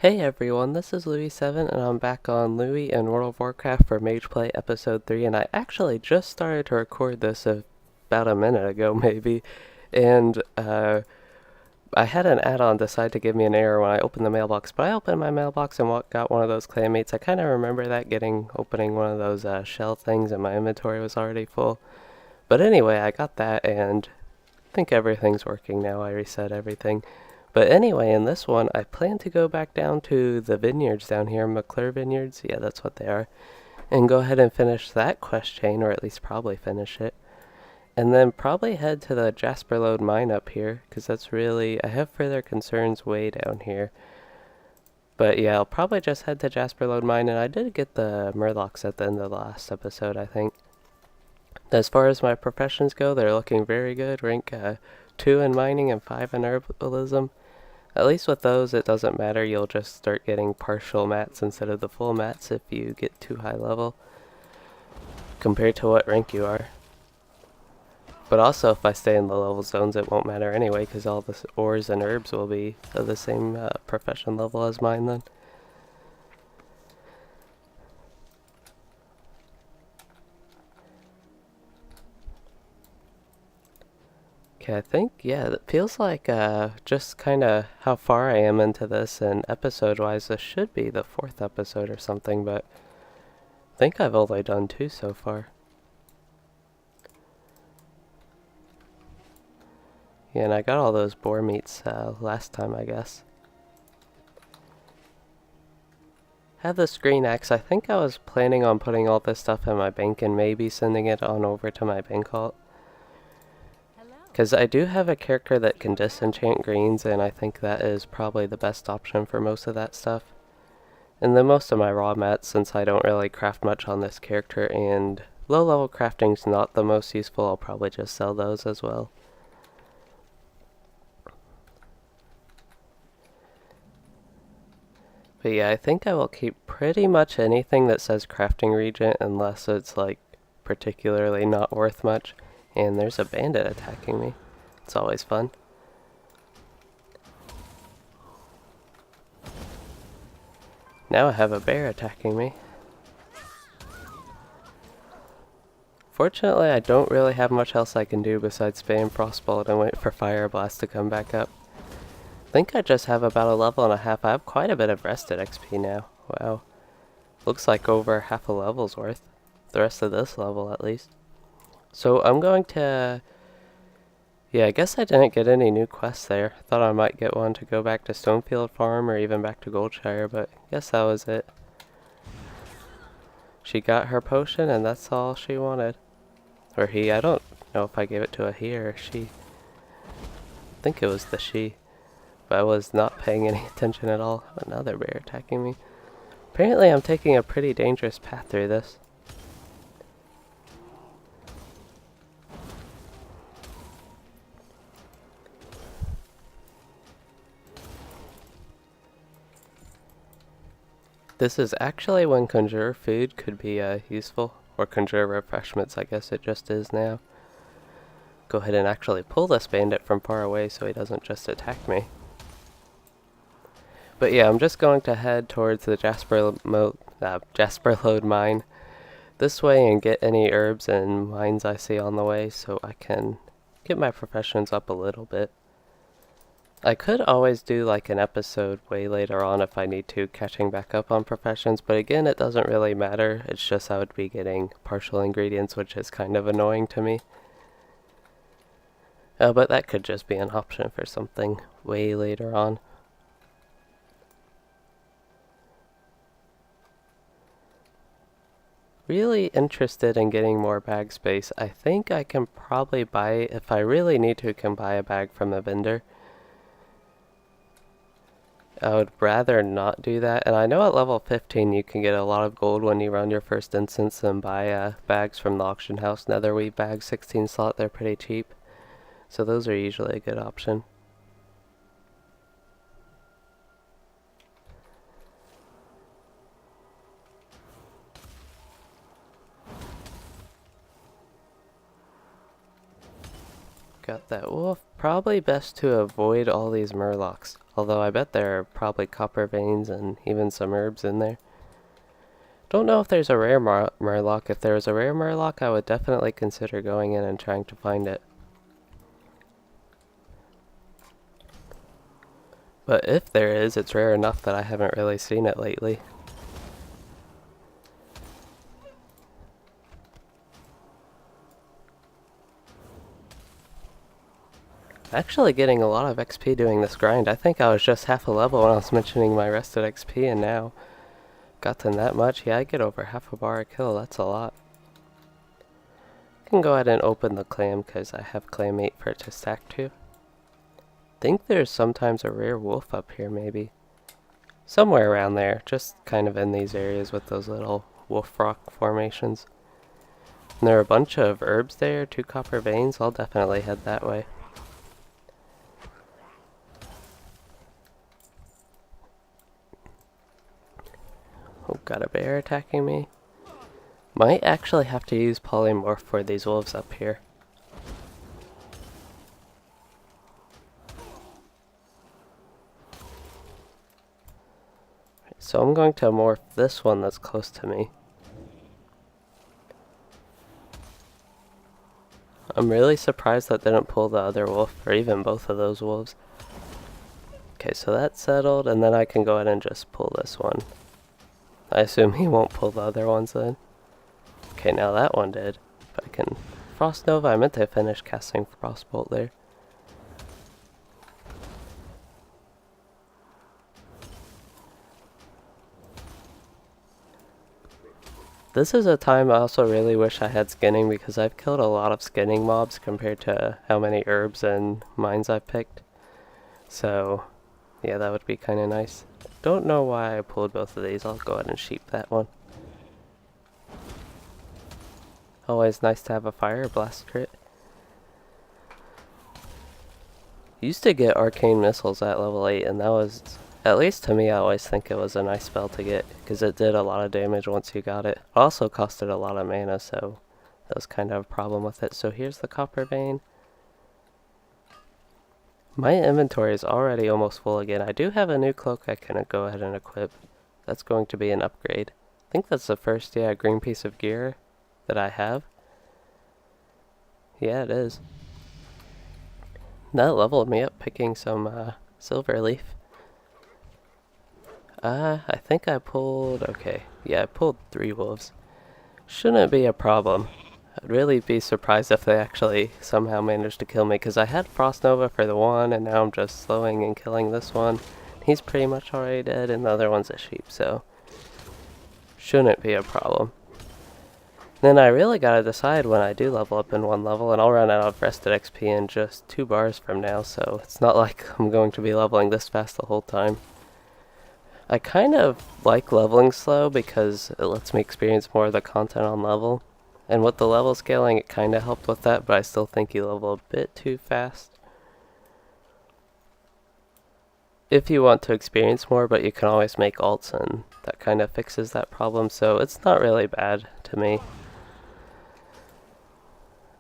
Hey everyone, this is Louey7 and I'm back on Louey and World of Warcraft for Mageplay episode 3, and I actually just started to record this about a minute ago maybe, and I had an add-on decide to give me an error when I opened the mailbox, but I opened my mailbox and got one of those claymates. I kind of remember that opening one of those shell things and my inventory was already full. But anyway, I got that and I think everything's working now. I reset everything. But anyway, in this one, I plan to go back down to the vineyards down here, McClure Vineyards, yeah, that's what they are, and go ahead and finish that quest chain, or at least probably finish it. And then probably head to the Jasperlode Mine up here, because I have further concerns way down here. But yeah, I'll probably just head to Jasperlode Mine, and I did get the Murlocs at the end of the last episode, I think. As far as my professions go, they're looking very good, rank 2 in mining and 5 in herbalism. At least with those, it doesn't matter. You'll just start getting partial mats instead of the full mats if you get too high level compared to what rank you are. But also, if I stay in the level zones, it won't matter anyway, because all the ores and herbs will be of the same profession level as mine then. Okay, I think, yeah, it feels like just kind of how far I am into this, and episode-wise, this should be the 4th episode or something, but I think I've only done 2 so far. Yeah, and I got all those boar meats last time, I guess. Have the screen axe. I think I was planning on putting all this stuff in my bank and maybe sending it on over to my bank vault. Because I do have a character that can disenchant greens, and I think that is probably the best option for most of that stuff. And then most of my raw mats, since I don't really craft much on this character, and low level crafting's not the most useful, I'll probably just sell those as well. But yeah, I think I will keep pretty much anything that says crafting regent unless it's like particularly not worth much. And there's a bandit attacking me. It's always fun. Now I have a bear attacking me. Fortunately, I don't really have much else I can do besides spam Frostbolt and wait for Fire Blast to come back up. I think I just have about a level and a half. I have quite a bit of rested XP now. Wow. Looks like over half a level's worth. The rest of this level, at least. So I'm going to... Yeah, I guess I didn't get any new quests there. Thought I might get one to go back to Stonefield Farm or even back to Goldshire, but I guess that was it. She got her potion and that's all she wanted. Or he, I don't know if I gave it to a he or a she. I think it was the she. But I was not paying any attention at all. Another bear attacking me. Apparently I'm taking a pretty dangerous path through this. This is actually when conjure food could be useful, or conjure refreshments, I guess it just is now. Go ahead and actually pull this bandit from far away so he doesn't just attack me. But yeah, I'm just going to head towards the Jasperlode Mine this way and get any herbs and mines I see on the way so I can get my professions up a little bit. I could always do like an episode way later on if I need to, catching back up on professions, but again, it doesn't really matter. It's just I would be getting partial ingredients, which is kind of annoying to me. But that could just be an option for something way later on. Really interested in getting more bag space. I think I can probably buy, if I really need to, can buy a bag from the vendor. I would rather not do that, and I know at level 15 you can get a lot of gold when you run your first instance and buy bags from the auction house. Netherweave bags, 16 slot, they're pretty cheap. So those are usually a good option. Got that wolf. Probably best to avoid all these murlocs. Although I bet there are probably copper veins and even some herbs in there. Don't know if there's a rare murloc. If there was a rare murloc, I would definitely consider going in and trying to find it. But if there is, it's rare enough that I haven't really seen it lately. Actually getting a lot of XP doing this grind. I think I was just half a level when I was mentioning my rested XP, and now gotten that much. Yeah, I get over half a bar a kill. That's a lot. I can go ahead and open the clam because I have clam meat for it to stack to. Think there's sometimes a rare wolf up here, maybe. Somewhere around there, just kind of in these areas with those little wolf rock formations. And there are a bunch of herbs there, 2 copper veins. I'll definitely head that way. Oh, got a bear attacking me. Might actually have to use polymorph for these wolves up here. So I'm going to morph this one that's close to me. I'm really surprised that didn't pull the other wolf, or even both of those wolves. Okay, so that's settled, and then I can go ahead and just pull this one. I assume he won't pull the other ones then. Okay, now that one did. But I can... Frost Nova, I meant to finish casting Frostbolt there. This is a time I also really wish I had skinning, because I've killed a lot of skinning mobs compared to how many herbs and mines I've picked. So, yeah, that would be kind of nice. Don't know why I pulled both of these. I'll go ahead and sheep that one. Always nice to have a fire blast crit. Used to get arcane missiles at level 8, and that was, at least to me, I always think it was a nice spell to get, because it did a lot of damage once you got it. Also costed a lot of mana, so that was kind of a problem with it. So here's the copper vein. My inventory is already almost full again. I do have a new cloak I can go ahead and equip. That's going to be an upgrade. I think that's the first, green piece of gear that I have. Yeah, it is. That leveled me up picking some silver leaf. I think I pulled, okay, yeah, I pulled 3 wolves. Shouldn't be a problem. I'd really be surprised if they actually somehow managed to kill me, because I had Frost Nova for the one, and now I'm just slowing and killing this one. He's pretty much already dead, and the other one's a sheep, so shouldn't be a problem. Then I really gotta decide when I do level up in 1 level, and I'll run out of rested XP in just 2 bars from now, so it's not like I'm going to be leveling this fast the whole time. I kind of like leveling slow because it lets me experience more of the content on level. And with the level scaling, it kind of helped with that, but I still think you level a bit too fast. If you want to experience more, but you can always make alts, and that kind of fixes that problem, so it's not really bad to me.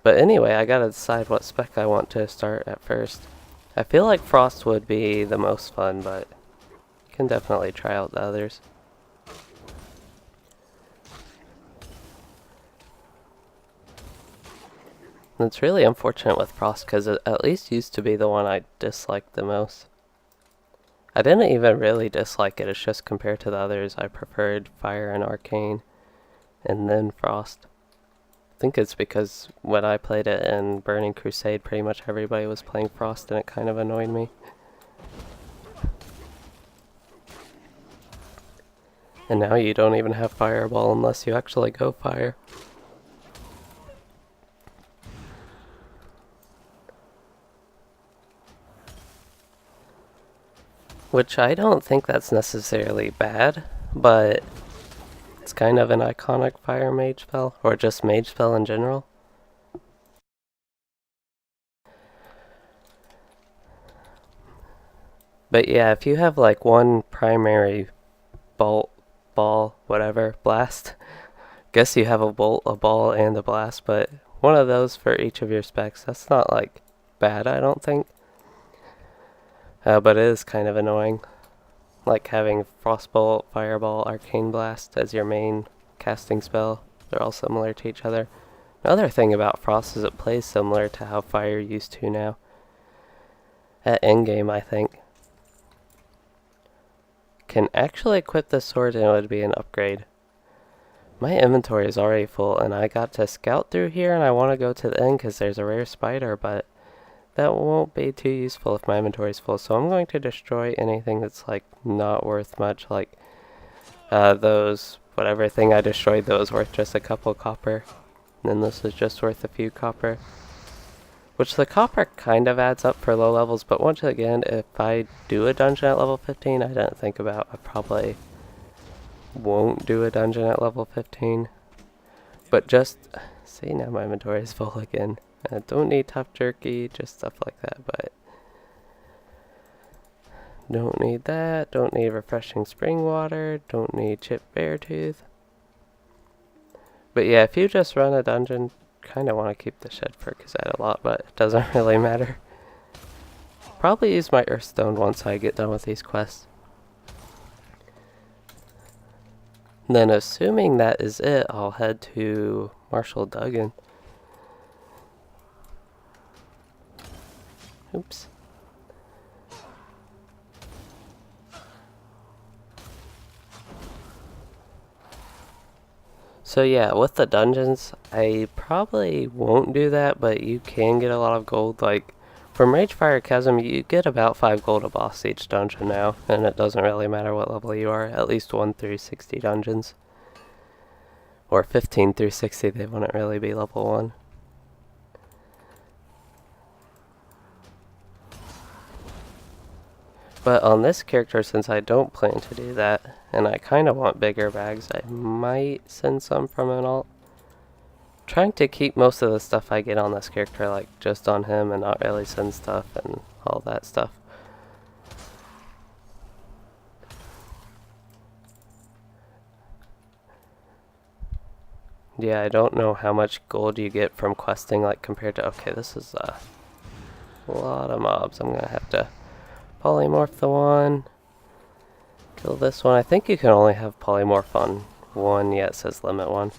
But anyway, I gotta decide what spec I want to start at first. I feel like Frost would be the most fun, but you can definitely try out the others. And it's really unfortunate with Frost, because it at least used to be the one I disliked the most. I didn't even really dislike it, it's just compared to the others, I preferred Fire and Arcane, and then Frost. I think it's because when I played it in Burning Crusade, pretty much everybody was playing Frost, and it kind of annoyed me. And now you don't even have Fireball unless you actually go Fire. Which I don't think that's necessarily bad, but it's kind of an iconic fire mage spell, or just mage spell in general. But yeah, if you have like one primary bolt, ball, whatever, blast, guess you have a bolt, a ball, and a blast, but one of those for each of your specs, that's not like bad, I don't think. But it is kind of annoying. Like having Frostbolt, Fireball, Arcane Blast as your main casting spell. They're all similar to each other. Another thing about Frost is it plays similar to how Fire used to now. At endgame, I think. Can actually equip this sword and it would be an upgrade. My inventory is already full and I got to scout through here and I want to go to the end because there's a rare spider, but that won't be too useful if my inventory is full. So I'm going to destroy anything that's like not worth much, like whatever thing I destroyed that was worth just a couple copper. And then this is just worth a few copper. Which the copper kind of adds up for low levels, but once again, if I do a dungeon at level 15, I didn't think about, I probably won't do a dungeon at level 15. But just, see, now my inventory is full again. I don't need tough jerky, just stuff like that, but don't need that, don't need refreshing spring water, don't need chipped bear tooth. But yeah, if you just run a dungeon, kind of want to keep the shed fur because I had a lot, but it doesn't really matter. Probably use my earthstone once I get done with these quests. And then assuming that is it, I'll head to Marshall Duggan. Oops. So yeah, with the dungeons, I probably won't do that, but you can get a lot of gold. Like, from Ragefire Chasm, you get about 5 gold a boss each dungeon now, and it doesn't really matter what level you are, at least 1 through 60 dungeons. Or 15 through 60, they wouldn't really be level 1. But on this character, since I don't plan to do that, and I kind of want bigger bags, I might send some from an alt. Trying to keep most of the stuff I get on this character, like, just on him and not really send stuff and all that stuff. Yeah, I don't know how much gold you get from questing, like, compared to... Okay, this is a lot of mobs. I'm gonna have to polymorph the one. Kill this one. I think you can only have polymorph on one. Yeah, it says limit one.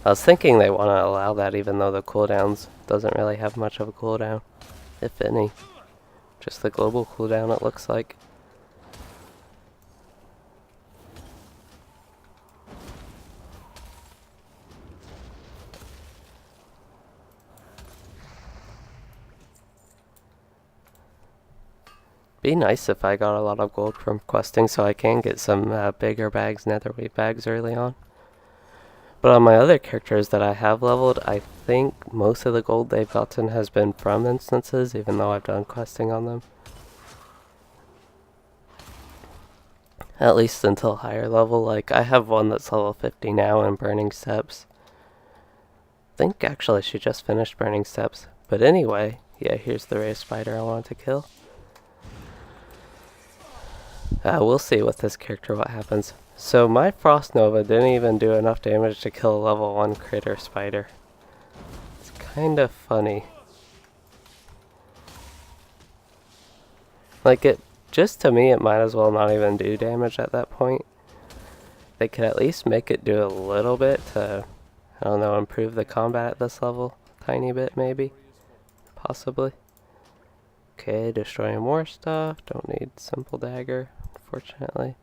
I was thinking they want to allow that even though the cooldowns doesn't really have much of a cooldown, if any. Just the global cooldown, it looks like. Be nice if I got a lot of gold from questing so I can get some bigger bags, netherweave bags early on. But on my other characters that I have leveled, I think most of the gold they've gotten has been from instances, even though I've done questing on them. At least until higher level. Like, I have one that's level 50 now in Burning Steps. I think actually she just finished Burning Steps. But anyway, yeah, here's the rare spider I wanted to kill. We'll see with this character what happens. So my Frost Nova didn't even do enough damage to kill a level 1 critter spider. It's kind of funny. Like, just to me, it might as well not even do damage at that point. They could at least make it do a little bit to, I don't know, improve the combat at this level. Tiny bit, maybe. Possibly. Okay, destroying more stuff. Don't need simple dagger, unfortunately.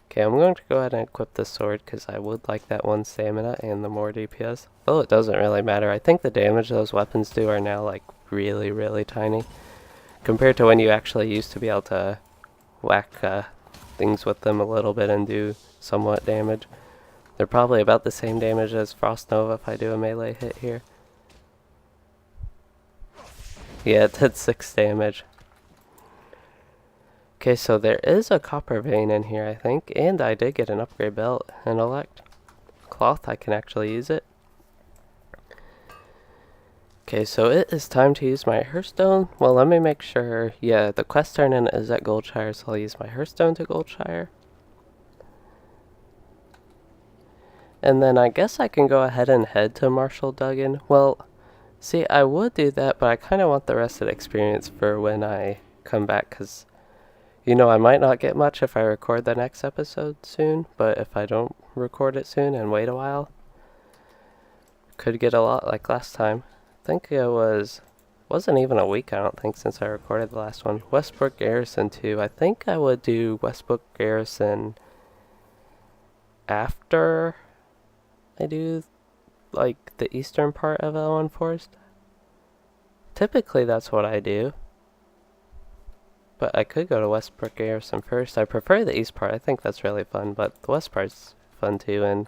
Okay, I'm going to go ahead and equip this sword because I would like that 1 stamina and the more DPS. Though it doesn't really matter. I think the damage those weapons do are now like really, really tiny. Compared to when you actually used to be able to whack things with them a little bit and do somewhat damage. They're probably about the same damage as Frost Nova if I do a melee hit here. Yeah, it did 6 damage. Okay, so there is a copper vein in here, I think, and I did get an upgrade belt and elect cloth. I can actually use it. Okay, so it is time to use my Hearthstone. Well, let me make sure. Yeah, the quest turn-in is at Goldshire, so I'll use my Hearthstone to Goldshire. And then I guess I can go ahead and head to Marshall Duggan. Well, See, I would do that, but I kind of want the rest of the experience for when I come back, because, you know, I might not get much if I record the next episode soon, but if I don't record it soon and wait a while, could get a lot like last time. I think it wasn't even a week, I don't think, since I recorded the last one. Westbrook Garrison 2. I think I would do Westbrook Garrison after I do, like, the eastern part of Elwynn Forest. Typically, that's what I do. But I could go to Westbrook Garrison first. I prefer the east part. I think that's really fun, but the west part's fun too, and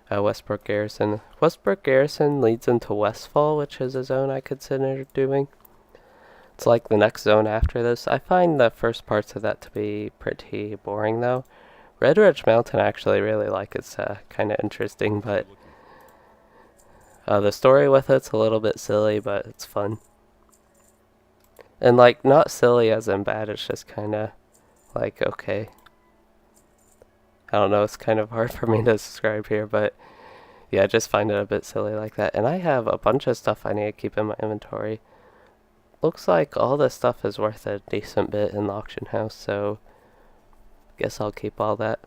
Westbrook Garrison. Westbrook Garrison leads into Westfall, which is a zone I consider doing. It's like the next zone after this. I find the first parts of that to be pretty boring, though. Red Ridge Mountain I actually really like. It's kind of interesting, but the story with it's a little bit silly, but it's fun. And, like, not silly as in bad, it's just kind of, like, okay. I don't know, it's kind of hard for me to describe here, but yeah, I just find it a bit silly like that. And I have a bunch of stuff I need to keep in my inventory. Looks like all this stuff is worth a decent bit in the auction house, so guess I'll keep all that.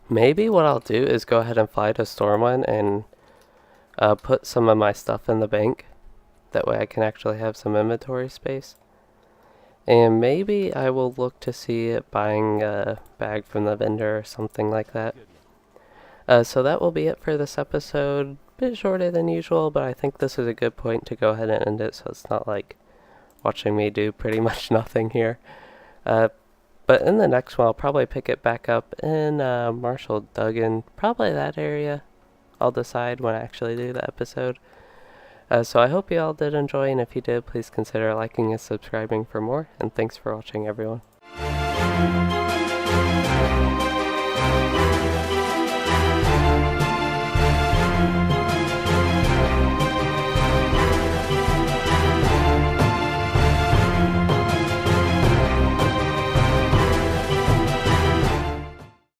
Maybe what I'll do is go ahead and fly to Stormwind and put some of my stuff in the bank. That way I can actually have some inventory space. And maybe I will look to see it buying a bag from the vendor or something like that. So that will be it for this episode. Bit shorter than usual, but I think this is a good point to go ahead and end it, so it's not like watching me do pretty much nothing here. But in the next one, I'll probably pick it back up in Marshall Duggan, probably that area. I'll decide when I actually do the episode. So I hope you all did enjoy, and if you did, please consider liking and subscribing for more, and thanks for watching, everyone.